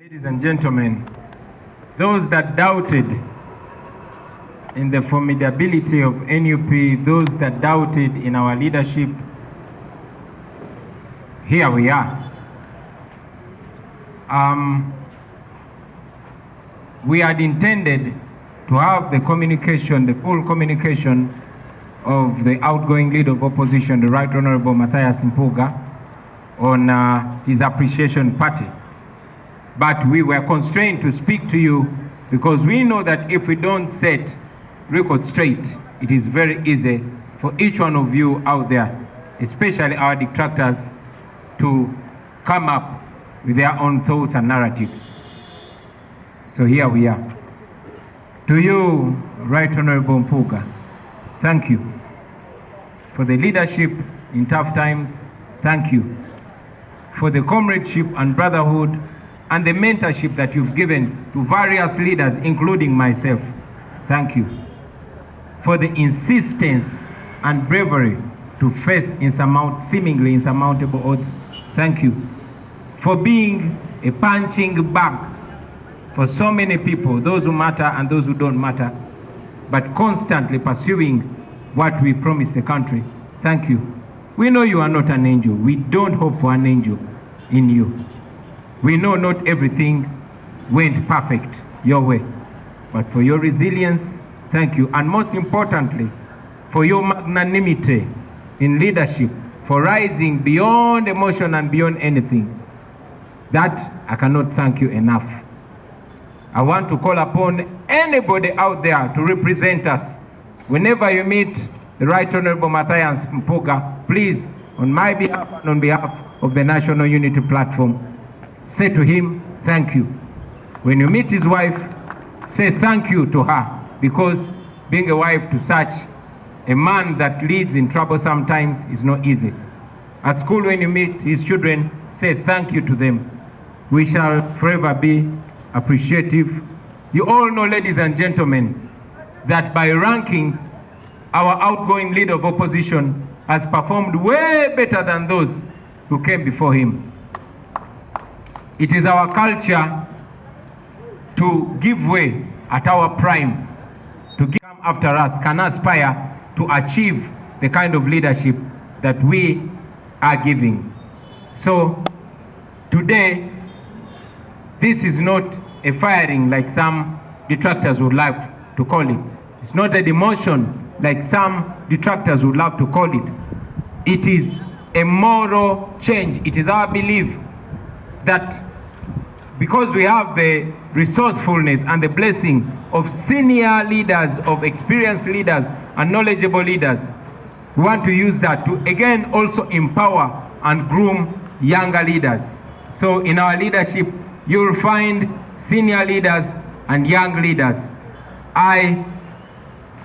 Ladies and gentlemen, those that doubted in the formidability of NUP, those that doubted in our leadership, here we are. We had intended to have the communication, the full communication of the outgoing leader of opposition, the Right Honorable Matthias Mpuuga, on his appreciation party. But we were constrained to speak to you because we know that if we don't set record straight, it is very easy for each one of you out there, especially our detractors, to come up with their own thoughts and narratives. So here we are. To you, Right Honorable Mpuuga, thank you for the leadership in tough times. Thank you for the comradeship and brotherhood and the mentorship that you've given to various leaders, including myself. Thank you for the insistence and bravery to face seemingly insurmountable odds. Thank you for being a punching bag for so many people, those who matter and those who don't matter, but constantly pursuing what we promised the country. Thank you. We know you are not an angel. We don't hope for an angel in you. We know not everything went perfect your way, but for your resilience, thank you. And most importantly, for your magnanimity in leadership, for rising beyond emotion and beyond anything. That I cannot thank you enough. I want to call upon anybody out there to represent us. Whenever you meet the Right Honorable Matthias Mpuuga, please, on my behalf and on behalf of the National Unity Platform, say to him, thank you. When you meet his wife, say thank you to her, because being a wife to such a man that leads in trouble sometimes is not easy. At school, when you meet his children, say thank you to them. We shall forever be appreciative. You all know, ladies and gentlemen, that by rankings, our outgoing leader of opposition has performed way better than those who came before him. It is our culture to give way at our prime, to come after us, can aspire to achieve the kind of leadership that we are giving. So today, this is not a firing like some detractors would like to call it. It's not a demotion like some detractors would love to call it. It is a moral change. It is our belief that because we have the resourcefulness and the blessing of senior leaders, of experienced leaders and knowledgeable leaders, we want to use that to again also empower and groom younger leaders. So in our leadership, you'll find senior leaders and young leaders. I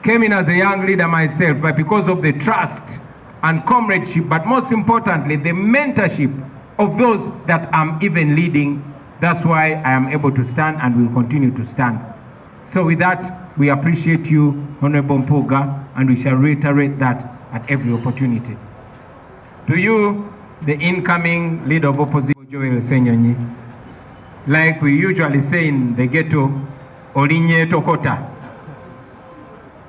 came in as a young leader myself, but because of the trust and comradeship, but most importantly, the mentorship of those that I'm even leading, that's why I am able to stand and will continue to stand. So with that, we appreciate you, Honorable Mpuuga, and we shall reiterate that at every opportunity. To you, the incoming leader of opposition, Joel Senyonyi, like we usually say in the ghetto, Olinye Tokota,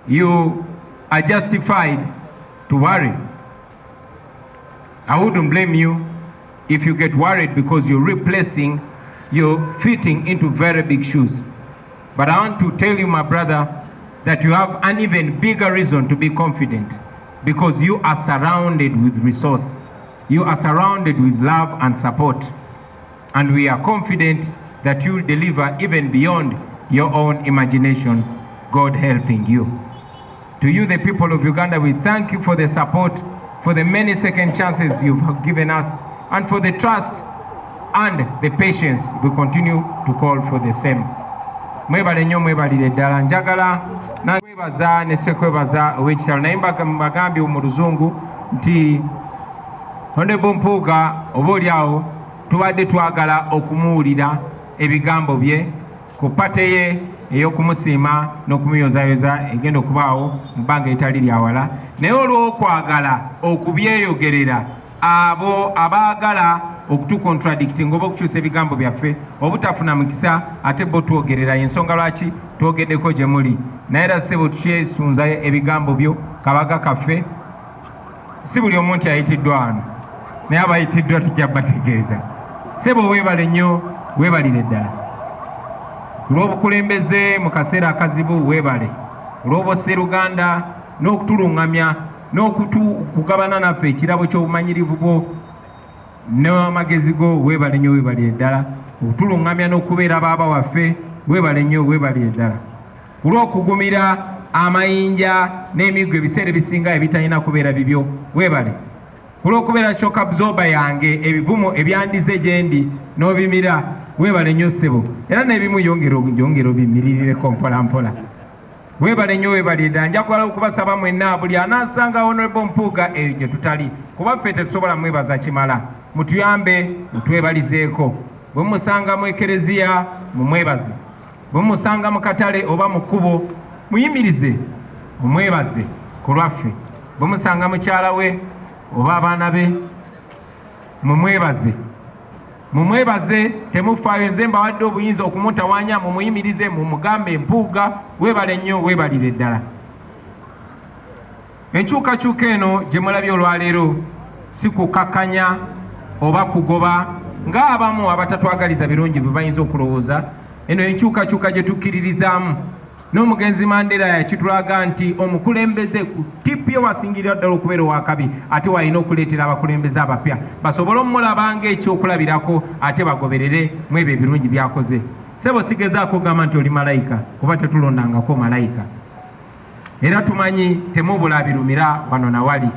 you are justified to worry. I wouldn't blame you if you get worried because you're fitting into very big shoes. But I want to tell you, my brother, that you have an even bigger reason to be confident because you are surrounded with resource. You are surrounded with love and support. And we are confident that you will deliver even beyond your own imagination, God helping you. To you, the people of Uganda, we thank you for the support, for the many second chances you've given us, and for the trust and the patience. We continue to call for the same. Mwebale nnyo mwebalire ddala njagala nakwebaza ne sekwebaza ow'ekitalo naye mbagambye mu luzungu nti Honorable Mpuuga oba oliawo tubadde twagala okumuwulira ebigambo bye ku pate ye ey'okumusiima n'okumuyozaayoza egenda okubaawo mu bbanga etali lyawala, naye olw'okwagala okubyeyogerera abo abaagala okutukontradicting oba okukyusa ebigambo byaffe obutafuna mukisa ate bo twogerera ensonga lwaki twogeddeko gye muli naye era ssebo tukyesunza ebigambo byo kabaga kaffe si buli omuntu ayitiddwa wano naye abayitiddwa tujja bategeeza ssebo weebale nnyo weebalire ddala olw'obukulembeze mu kaseera akazibu weebale olw'obosseruganda n'okutuluŋŋamya n'okugabana naffe ekirabo ky'obumanyirivu bwo n'amagezi go weebale nnyo weebalire ddala okutuluŋŋamya n'okubeera baaba waffe weebale nnyo weebalire ddala ku lw'okugumira amayinja n'emiggo ebiseera ebisinga ebitalina kubeera bibyo weebale ku lw'okubeera shock absorber yange ebivumo ebyandize gye ndi n'obimira weebale nnyo ssebo era n'ebimu yongera obimirireko mpola mpola weebale nnyo weebalire ddala njagala okubasaba mwenna buli anaasanga Honorable Mpuuga eyo gye tutali kuba ffe tetusobola mwebaza kimala mutuyambe mutwebalizeeko bwe musanga mu ekereziya mumwebaze bwe musanga mu katale oba mu kkubo muyimirize mumwebaze ku lwaffe bwe musanga mukyala we oba abaana be mumwebaze temufaayo nze mbawadde obuyinza okumutawaanya mumuyimirize mumugambe Mpuuga weebale nnyo weebalire ddala enkyukakyuka eno gye mulabye olwaleero si kukakkanya oba kugoba ng'abamu abatatwagaliza birungi bwe bayinza okulowooza eno enkyukakyuka gye tukkiririzaamu n'omugenzi Mandela yakitulaga nti omukulembeze ku tipu ye wasingirira ddala okubeera owakabi ate walina okuleetera abakulembeze abapya basobole omulaba ng'ekyokulabirako ate bagoberere mu ebyo ebirungi byakoze ssebo sigezaako gamba nti oli malayika kuba tetulondangako malayika era tumanyi temubula birumira wano nawali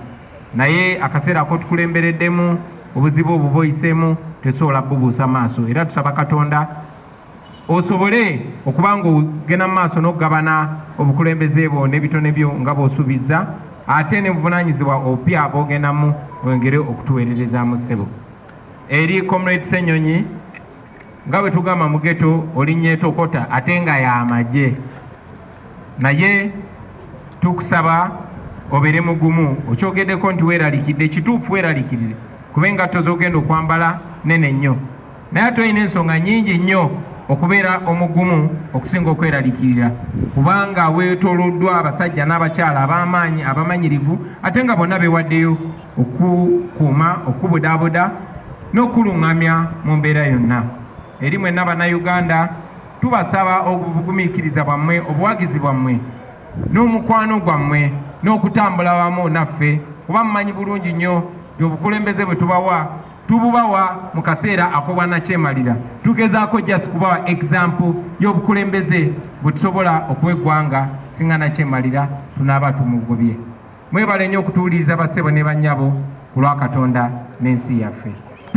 naye akaseera ko tukulembereddemu obuzibu obwo bwoyiseemu tesobola bubuusa maaso era tusaba Katonda osobole okuba ng'ogenda mu maaso n'okugabana obukulembeze bwo n'ebitone byo nga bw'osuubiza ate ne buvunaanyizibwa opya bw'ogendamu wengere okutuweererezaamu ssebo eri Comrade Senyonyi nga bwe tugamba mu geto olinnye tokota ate nga y'amagye naye tukusaba obeere mugumu okyogeddeko nti weeralikidde kituufu weeralikirire kuba engatto z'ogenda okwambala nene nnyo naye ate olina ensonga nnyingi nnyo okubeera omugumu okusinga okweralikirira kubanga weetooloddwa abasajja n'abakyala ab'amaanyi abamanyirivu ate nga bonna beewaddeyo okukuuma okubudaabuda n'okuluŋŋamya mu mbeera yonna eri mwenna bannayuganda tubasaba obugumiikiriza bwammwe obuwagizi bwammwe n'omukwano gwammwe n'okutambula wamu naffe kuba mumanyi bulungi nnyo obukulembeze bwe tububawa mu kaseera ak'obwannakyemalira tugezaako just kubawa example y'obukulembeze bwe tusobola okuwa eggwanga singa nakyemalira tunaaba tumugobye mwebale nnyo okutuwuliriza bassebo ne bannyabo ku lwa Katonda n'ensi yaffe.